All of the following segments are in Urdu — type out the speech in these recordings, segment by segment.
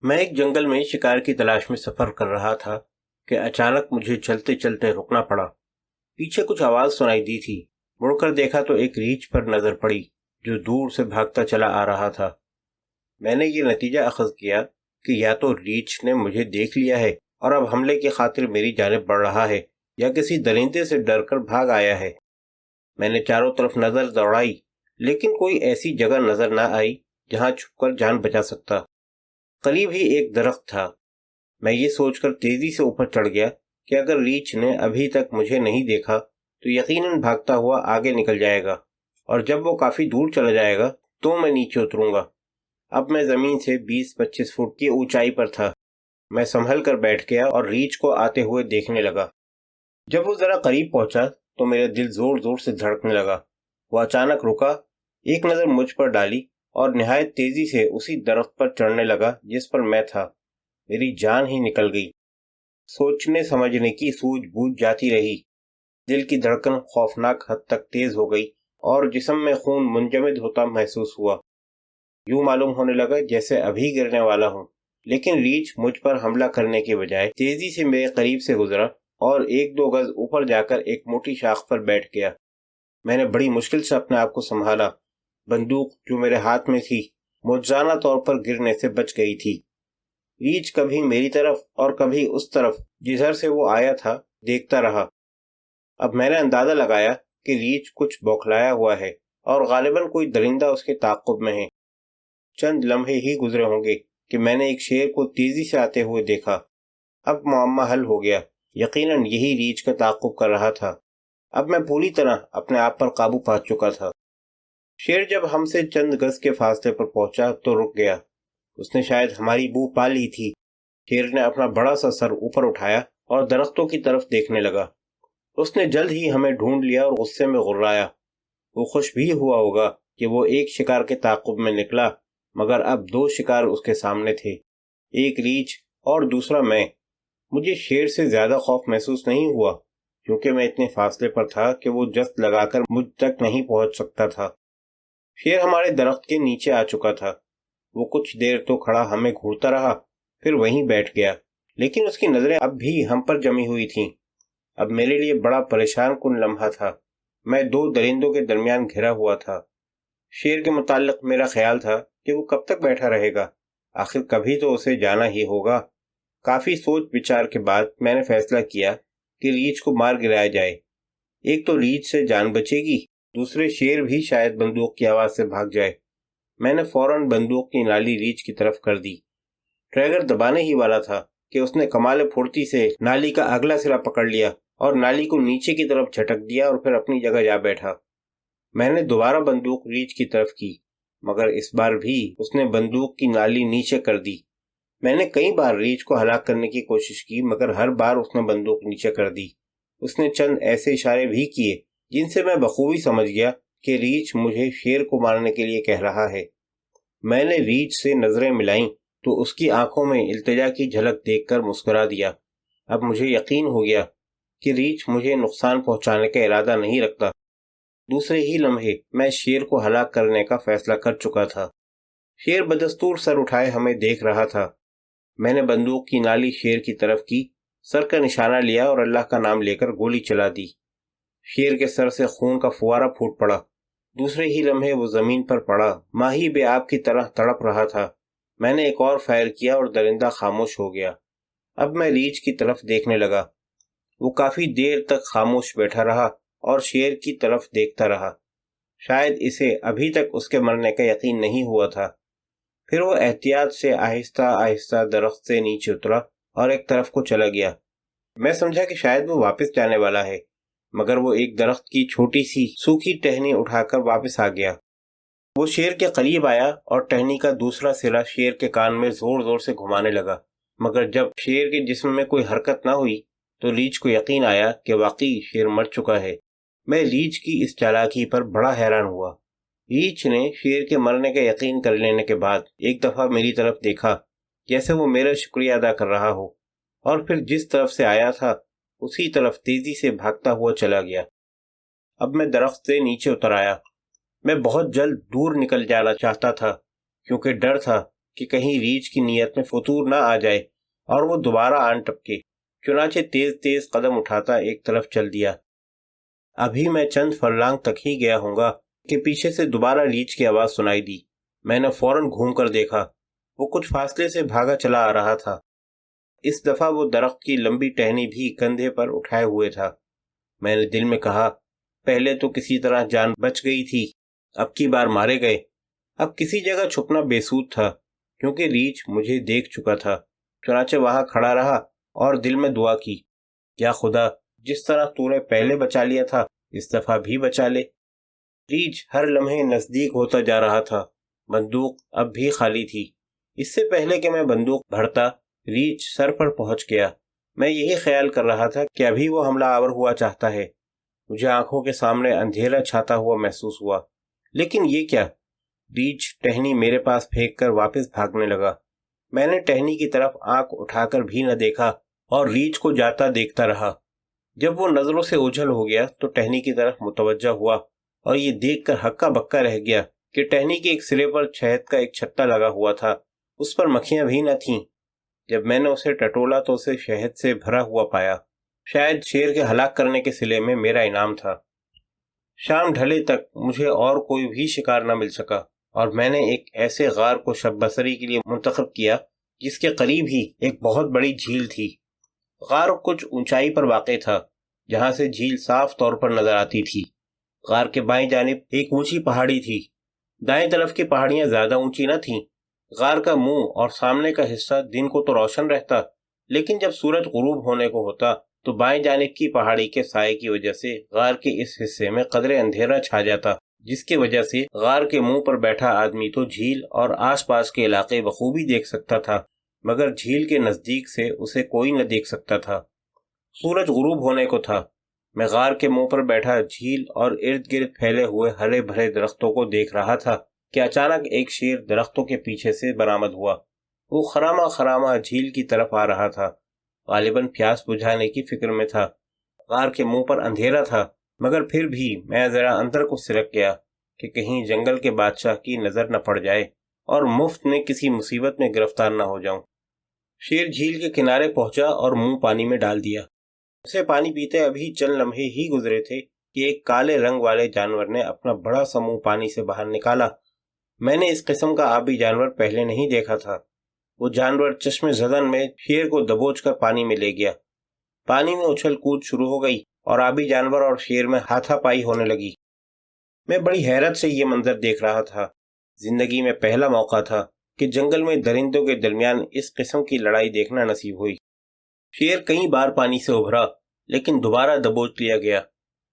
میں ایک جنگل میں شکار کی تلاش میں سفر کر رہا تھا کہ اچانک مجھے چلتے چلتے رکنا پڑا۔ پیچھے کچھ آواز سنائی دی تھی۔ مڑ کر دیکھا تو ایک ریچھ پر نظر پڑی جو دور سے بھاگتا چلا آ رہا تھا۔ میں نے یہ نتیجہ اخذ کیا کہ یا تو ریچھ نے مجھے دیکھ لیا ہے اور اب حملے کی خاطر میری جانب بڑھ رہا ہے، یا کسی درندے سے ڈر کر بھاگ آیا ہے۔ میں نے چاروں طرف نظر دوڑائی، لیکن کوئی ایسی جگہ نظر نہ آئی جہاں چھپ کر جان بچا سکتا۔ قریب ہی ایک درخت تھا۔ میں یہ سوچ کر تیزی سے اوپر چڑھ گیا کہ اگر ریچھ نے ابھی تک مجھے نہیں دیکھا تو یقیناً بھاگتا ہوا آگے نکل جائے گا، اور جب وہ کافی دور چلا جائے گا تو میں نیچے اتروں گا۔ اب میں زمین سے 20-25 فٹ کی اونچائی پر تھا۔ میں سنبھل کر بیٹھ گیا اور ریچھ کو آتے ہوئے دیکھنے لگا۔ جب وہ ذرا قریب پہنچا تو میرا دل زور زور سے دھڑکنے لگا۔ وہ اچانک رکا، ایک نظر مجھ پر ڈالی اور نہایت تیزی سے اسی درخت پر چڑھنے لگا جس پر میں تھا۔ میری جان ہی نکل گئی۔ سوچنے سمجھنے کی سوجھ بوجھ جاتی رہی۔ دل کی دھڑکن خوفناک حد تک تیز ہو گئی اور جسم میں خون منجمد ہوتا محسوس ہوا۔ یوں معلوم ہونے لگا جیسے ابھی گرنے والا ہوں، لیکن ریچھ مجھ پر حملہ کرنے کے بجائے تیزی سے میرے قریب سے گزرا اور 1-2 گز اوپر جا کر ایک موٹی شاخ پر بیٹھ گیا۔ میں نے بڑی مشکل سے اپنے آپ کو سنبھالا۔ بندوق جو میرے ہاتھ میں تھی معجزانہ طور پر گرنے سے بچ گئی تھی۔ ریچھ کبھی میری طرف اور کبھی اس طرف جدھر سے وہ آیا تھا دیکھتا رہا۔ اب میں نے اندازہ لگایا کہ ریچھ کچھ بوکھلایا ہوا ہے اور غالباً کوئی درندہ اس کے تعاقب میں ہے۔ چند لمحے ہی گزرے ہوں گے کہ میں نے ایک شیر کو تیزی سے آتے ہوئے دیکھا۔ اب معمہ حل ہو گیا۔ یقیناً یہی ریچھ کا تعاقب کر رہا تھا۔ اب میں پوری طرح اپنے آپ پر قابو پا چکا تھا۔ شیر جب ہم سے چند گز کے فاصلے پر پہنچا تو رک گیا۔ اس نے شاید ہماری بو پا لی تھی۔ شیر نے اپنا بڑا سا سر اوپر اٹھایا اور درختوں کی طرف دیکھنے لگا۔ اس نے جلد ہی ہمیں ڈھونڈ لیا اور غصے میں غرایا۔ وہ خوش بھی ہوا ہوگا کہ وہ ایک شکار کے تعاقب میں نکلا، مگر اب 2 شکار اس کے سامنے تھے، ایک ریچھ اور دوسرا میں۔ مجھے شیر سے زیادہ خوف محسوس نہیں ہوا، کیونکہ میں اتنے فاصلے پر تھا کہ وہ جست لگا کر مجھ تک نہیں پہنچ سکتا تھا۔ شیر ہمارے درخت کے نیچے آ چکا تھا۔ وہ کچھ دیر تو کھڑا ہمیں گھورتا رہا، پھر وہیں بیٹھ گیا، لیکن اس کی نظریں اب بھی ہم پر جمی ہوئی تھیں۔ اب میرے لیے بڑا پریشان کن لمحہ تھا۔ میں 2 درندوں کے درمیان گھرا ہوا تھا۔ شیر کے متعلق میرا خیال تھا کہ وہ کب تک بیٹھا رہے گا، آخر کبھی تو اسے جانا ہی ہوگا۔ کافی سوچ بچار کے بعد میں نے فیصلہ کیا کہ ریچھ کو مار گرایا جائے۔ ایک تو ریچھ سے جان بچے گی، دوسرے شیر بھی شاید بندوق کی آواز سے بھاگ جائے۔ میں نے فوراً بندوق کی نالی ریچھ کی طرف کر دی۔ ٹریگر دبانے ہی والا تھا کہ اس نے کمال پھرتی سے نالی کا اگلا سرا پکڑ لیا اور نالی کو نیچے کی طرف جھٹک دیا اور پھر اپنی جگہ جا بیٹھا۔ میں نے دوبارہ بندوق ریچھ کی طرف کی، مگر اس بار بھی اس نے بندوق کی نالی نیچے کر دی۔ میں نے کئی بار ریچھ کو ہلاک کرنے کی کوشش کی، مگر ہر بار اس نے بندوق نیچے کر دی۔ اس نے چند ایسے اشارے بھی کیے جن سے میں بخوبی سمجھ گیا کہ ریچھ مجھے شیر کو مارنے کے لیے کہہ رہا ہے۔ میں نے ریچھ سے نظریں ملائیں تو اس کی آنکھوں میں التجا کی جھلک دیکھ کر مسکرا دیا۔ اب مجھے یقین ہو گیا کہ ریچھ مجھے نقصان پہنچانے کا ارادہ نہیں رکھتا۔ دوسرے ہی لمحے میں شیر کو ہلاک کرنے کا فیصلہ کر چکا تھا۔ شیر بدستور سر اٹھائے ہمیں دیکھ رہا تھا۔ میں نے بندوق کی نالی شیر کی طرف کی، سر کا نشانہ لیا اور اللہ کا نام لے کر گولی چلا دی۔ شیر کے سر سے خون کا فوارہ پھوٹ پڑا۔ دوسرے ہی لمحے وہ زمین پر پڑا، ماہی بے آب کی طرح تڑپ رہا تھا۔ میں نے ایک اور فائر کیا اور درندہ خاموش ہو گیا۔ اب میں ریچھ کی طرف دیکھنے لگا۔ وہ کافی دیر تک خاموش بیٹھا رہا اور شیر کی طرف دیکھتا رہا۔ شاید اسے ابھی تک اس کے مرنے کا یقین نہیں ہوا تھا۔ پھر وہ احتیاط سے آہستہ آہستہ درخت سے نیچے اترا اور ایک طرف کو چلا گیا۔ میں سمجھا کہ شاید وہ واپس جانے والا ہے، مگر وہ ایک درخت کی چھوٹی سی سوکھی ٹہنی اٹھا کر واپس آ گیا۔ وہ شیر کے قریب آیا اور ٹہنی کا دوسرا سرا شیر کے کان میں زور زور سے گھمانے لگا، مگر جب شیر کے جسم میں کوئی حرکت نہ ہوئی تو ریچھ کو یقین آیا کہ واقعی شیر مر چکا ہے۔ میں ریچھ کی اس چالاکی پر بڑا حیران ہوا۔ ریچھ نے شیر کے مرنے کا یقین کر لینے کے بعد ایک دفعہ میری طرف دیکھا، جیسے وہ میرا شکریہ ادا کر رہا ہو، اور پھر جس طرف سے آیا تھا اسی طرف تیزی سے بھاگتا ہوا چلا گیا۔ اب میں درخت سے نیچے اتر آیا۔ میں بہت جلد دور نکل جانا چاہتا تھا کیونکہ ڈر تھا کہ کہیں ریچھ کی نیت میں فطور نہ آ جائے اور وہ دوبارہ آن ٹپکے، چنانچہ تیز تیز قدم اٹھاتا ایک طرف چل دیا۔ ابھی میں چند فرلانگ تک ہی گیا ہوں گا کہ پیچھے سے دوبارہ ریچھ کی آواز سنائی دی۔ میں نے فوراً گھوم کر دیکھا، وہ کچھ فاصلے سے بھاگا چلا آ رہا تھا۔ اس دفعہ وہ درخت کی لمبی ٹہنی بھی کندھے پر اٹھائے ہوئے تھا۔ میں نے دل میں کہا، پہلے تو کسی طرح جان بچ گئی تھی، اب کی بار مارے گئے۔ اب کسی جگہ چھپنا بے سود تھا، کیونکہ ریچھ مجھے دیکھ چکا تھا۔ چنانچہ وہاں کھڑا رہا اور دل میں دعا کی، یا خدا، جس طرح تو نے پہلے بچا لیا تھا اس دفعہ بھی بچا لے۔ ریچھ ہر لمحے نزدیک ہوتا جا رہا تھا۔ بندوق اب بھی خالی تھی۔ اس سے پہلے کہ میں بندوق بھرتا، ریچھ سر پر پہنچ گیا۔ میں یہی خیال کر رہا تھا کہ ابھی وہ حملہ آور ہوا چاہتا ہے۔ مجھے آنکھوں کے سامنے اندھیرا چھاتا ہوا محسوس ہوا، لیکن یہ کیا؟ ریچھ ٹہنی میرے پاس پھینک کر واپس بھاگنے لگا۔ میں نے ٹہنی کی طرف آنکھ اٹھا کر بھی نہ دیکھا اور ریچھ کو جاتا دیکھتا رہا۔ جب وہ نظروں سے اوجھل ہو گیا تو ٹہنی کی طرف متوجہ ہوا اور یہ دیکھ کر ہکا بکا رہ گیا کہ ٹہنی کے ایک سرے پر شہد کا ایک چھتا لگا ہوا تھا، اس پر مکھیاں بھی نہ تھیں۔ جب میں نے اسے ٹٹولا تو اسے شہد سے بھرا ہوا پایا۔ شاید شیر کے ہلاک کرنے کے صلے میں میرا انعام تھا۔ شام ڈھلے تک مجھے اور کوئی بھی شکار نہ مل سکا اور میں نے ایک ایسے غار کو شب بصری کے لیے منتخب کیا جس کے قریب ہی ایک بہت بڑی جھیل تھی۔ غار کچھ اونچائی پر واقع تھا، جہاں سے جھیل صاف طور پر نظر آتی تھی۔ غار کے بائیں جانب ایک اونچی پہاڑی تھی، دائیں طرف کی پہاڑیاں زیادہ اونچی نہ تھیں۔ غار کا منہ اور سامنے کا حصہ دن کو تو روشن رہتا، لیکن جب سورج غروب ہونے کو ہوتا تو بائیں جانب کی پہاڑی کے سائے کی وجہ سے غار کے اس حصے میں قدرے اندھیرا چھا جاتا، جس کی وجہ سے غار کے منہ پر بیٹھا آدمی تو جھیل اور آس پاس کے علاقے بخوبی دیکھ سکتا تھا، مگر جھیل کے نزدیک سے اسے کوئی نہ دیکھ سکتا تھا۔ سورج غروب ہونے کو تھا۔ میں غار کے منہ پر بیٹھا جھیل اور ارد گرد پھیلے ہوئے ہرے بھرے درختوں کو دیکھ رہا تھا کہ اچانک ایک شیر درختوں کے پیچھے سے برآمد ہوا۔ وہ خراما خراما جھیل کی طرف آ رہا تھا، غالباً پیاس بجھانے کی فکر میں تھا۔ غار کے منہ پر اندھیرا تھا، مگر پھر بھی میں ذرا اندر کو سرک گیا کہ کہیں جنگل کے بادشاہ کی نظر نہ پڑ جائے اور مفت میں کسی مصیبت میں گرفتار نہ ہو جاؤں۔ شیر جھیل کے کنارے پہنچا اور منہ پانی میں ڈال دیا۔ اسے پانی پیتے ابھی چند لمحے ہی گزرے تھے کہ ایک کالے رنگ والے جانور نے اپنا بڑا سا منہ پانی سے باہر نکالا۔ میں نے اس قسم کا آبی جانور پہلے نہیں دیکھا تھا۔ وہ جانور چشم زدن میں شیر کو دبوچ کر پانی میں لے گیا۔ پانی میں اچھل کود شروع ہو گئی اور آبی جانور اور شیر میں ہاتھا پائی ہونے لگی۔ میں بڑی حیرت سے یہ منظر دیکھ رہا تھا۔ زندگی میں پہلا موقع تھا کہ جنگل میں درندوں کے درمیان اس قسم کی لڑائی دیکھنا نصیب ہوئی۔ شیر کئی بار پانی سے ابھرا، لیکن دوبارہ دبوچ لیا گیا۔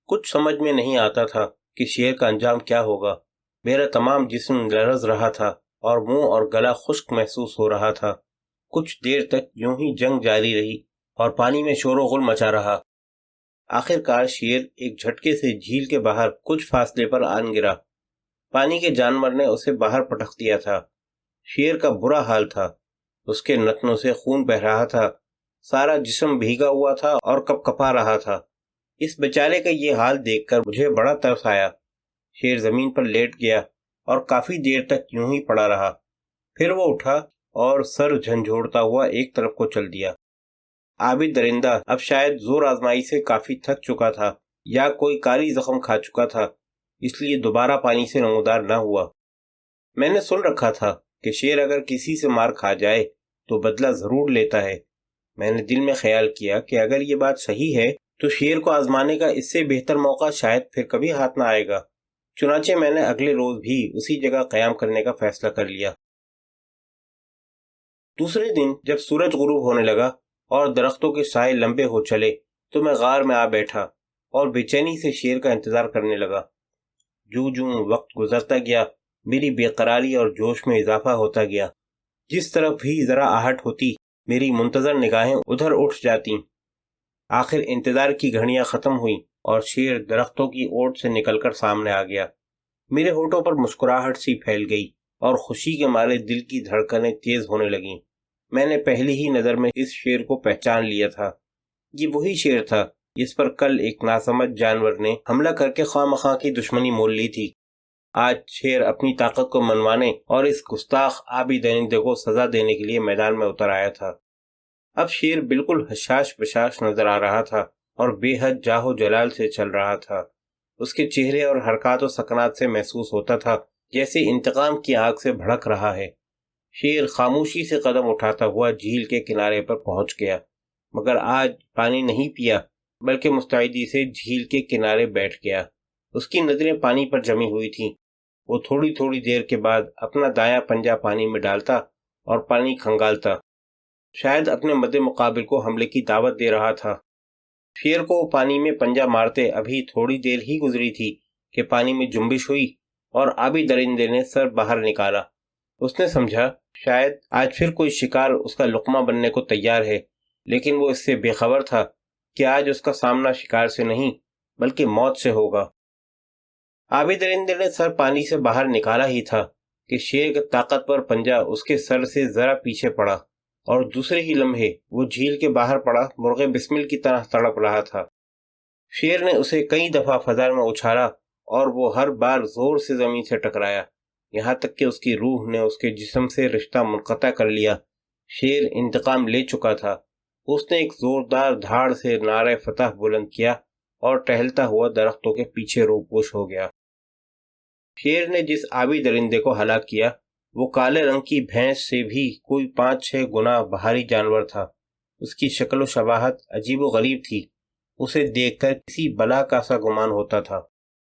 کچھ سمجھ میں نہیں آتا تھا کہ شیر کا انجام کیا ہوگا۔ میرا تمام جسم لرز رہا تھا اور منہ اور گلا خشک محسوس ہو رہا تھا۔ کچھ دیر تک یوں ہی جنگ جاری رہی اور پانی میں شور و غل مچا رہا۔ آخر کار شیر ایک جھٹکے سے جھیل کے باہر کچھ فاصلے پر آن گرا۔ پانی کے جانور نے اسے باہر پٹخ دیا تھا۔ شیر کا برا حال تھا، اس کے نتنوں سے خون بہہ رہا تھا، سارا جسم بھیگا ہوا تھا اور کپ کپا رہا تھا۔ اس بیچارے کا یہ حال دیکھ کر مجھے بڑا ترس آیا۔ شیر زمین پر لیٹ گیا اور کافی دیر تک یوں ہی پڑا رہا۔ پھر وہ اٹھا اور سر جھنجھوڑتا ہوا ایک طرف کو چل دیا۔ آبی درندہ اب شاید زور آزمائی سے کافی تھک چکا تھا یا کوئی کاری زخم کھا چکا تھا، اس لیے دوبارہ پانی سے نمودار نہ ہوا۔ میں نے سن رکھا تھا کہ شیر اگر کسی سے مار کھا جائے تو بدلہ ضرور لیتا ہے۔ میں نے دل میں خیال کیا کہ اگر یہ بات صحیح ہے تو شیر کو آزمانے کا اس سے بہتر موقع شاید پھر کبھی ہاتھ نہ آئے گا۔ چنانچہ میں نے اگلے روز بھی اسی جگہ قیام کرنے کا فیصلہ کر لیا۔ دوسرے دن جب سورج غروب ہونے لگا اور درختوں کے سائے لمبے ہو چلے تو میں غار میں آ بیٹھا اور بے چینی سے شیر کا انتظار کرنے لگا۔ جوں جوں وقت گزرتا گیا میری بے قراری اور جوش میں اضافہ ہوتا گیا۔ جس طرف بھی ذرا آہٹ ہوتی میری منتظر نگاہیں ادھر اٹھ جاتی۔ آخر انتظار کی گھڑیاں ختم ہوئیں اور شیر درختوں کی اوٹ سے نکل کر سامنے آ گیا۔ میرے ہونٹوں پر مسکراہٹ سی پھیل گئی اور خوشی کے مارے دل کی دھڑکنیں تیز ہونے لگیں۔ میں نے پہلی ہی نظر میں اس شیر کو پہچان لیا تھا۔ یہ وہی شیر تھا جس پر کل ایک ناسمجھ جانور نے حملہ کر کے خواہ مخواہ کی دشمنی مول لی تھی۔ آج شیر اپنی طاقت کو منوانے اور اس گستاخ آبی درندے کو سزا دینے کے لیے میدان میں اتر آیا تھا۔ اب شیر بالکل حشاش بشاش نظر آ رہا تھا اور بے حد جاہ و جلال سے چل رہا تھا۔ اس کے چہرے اور حرکات و سکنات سے محسوس ہوتا تھا جیسے انتقام کی آگ سے بھڑک رہا ہے۔ شیر خاموشی سے قدم اٹھاتا ہوا جھیل کے کنارے پر پہنچ گیا، مگر آج پانی نہیں پیا بلکہ مستعدی سے جھیل کے کنارے بیٹھ گیا۔ اس کی نظریں پانی پر جمی ہوئی تھیں۔ وہ تھوڑی تھوڑی دیر کے بعد اپنا دایاں پنجہ پانی میں ڈالتا اور پانی کھنگالتا، شاید اپنے مد مقابل کو حملے کی دعوت دے رہا تھا۔ شیر کو پانی میں پنجہ مارتے ابھی تھوڑی دیر ہی گزری تھی کہ پانی میں جنبش ہوئی اور آبی درندے نے سر باہر نکالا۔ اس نے سمجھا شاید آج پھر کوئی شکار اس کا لقمہ بننے کو تیار ہے، لیکن وہ اس سے بے خبر تھا کہ آج اس کا سامنا شکار سے نہیں بلکہ موت سے ہوگا۔ آبی درندے نے سر پانی سے باہر نکالا ہی تھا کہ شیر کا طاقتور پنجہ اس کے سر سے ذرا پیچھے پڑا اور دوسرے ہی لمحے وہ جھیل کے باہر پڑا مرغ بسمل کی طرح تڑپ رہا تھا۔ شیر نے اسے کئی دفعہ فضا میں اچھالا اور وہ ہر بار زور سے زمین سے ٹکرایا، یہاں تک کہ اس کی روح نے اس کے جسم سے رشتہ منقطع کر لیا۔ شیر انتقام لے چکا تھا۔ اس نے ایک زوردار دھاڑ سے نعرہ فتح بلند کیا اور ٹہلتا ہوا درختوں کے پیچھے روپوش ہو گیا۔ شیر نے جس آبی درندے کو ہلاک کیا وہ کالے رنگ کی بھینس سے بھی کوئی 5-6 گنا بھاری جانور تھا۔ اس کی شکل و شباہت عجیب و غریب تھی۔ اسے دیکھ کر کسی بلا کا سا گمان ہوتا تھا۔